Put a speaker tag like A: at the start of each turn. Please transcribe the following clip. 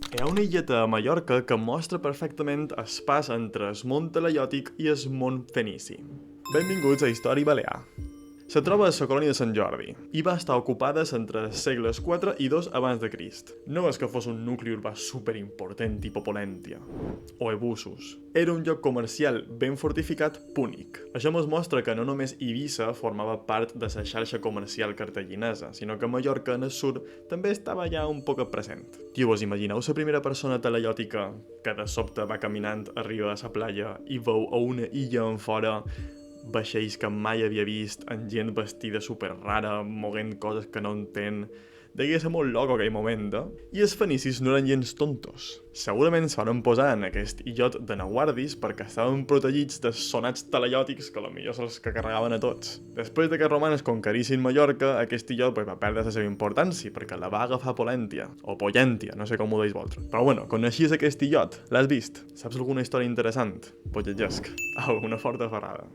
A: Hi ha una illeta a Mallorca que mostra perfectament el pas entre el món talaiòtic i el món fenici. Benvinguts a Història Balear. Se troba a la colònia de Sant Jordi i va estar ocupada entre els segles IV i II abans de Crist. No és que fos un nucli urbà superimportant tipus Polèntia o Ebussos. Era un lloc comercial ben fortificat púnic. Això ens mostra que no només Eivissa formava part de la xarxa comercial cartaginesa, sinó que Mallorca en el sud també estava ja un poc present. Tio, us imagineu la primera persona talaiòtica que de sobte va caminant arriba a la platja i veu a una illa en fora vaixells que mai havia vist, amb gent vestida super rara, moguent coses que no entén. Devia ser molt loco aquell moment, I els fenicis no eren gens tontos. Segurament se van posar en aquest illot de naguardis perquè estaven protegits de sonats talaiòtics que potser són els que carregaven a tots. Després de que els romans conquerissin Mallorca, aquest illot va perdre la seva importància perquè la va agafar Polèntia, o Pollentia, no sé com ho deis vosaltres. Però bueno, coneixies aquest illot? L'has vist? Saps alguna història interessant? Pues llegesc. Au, una forta ferrada.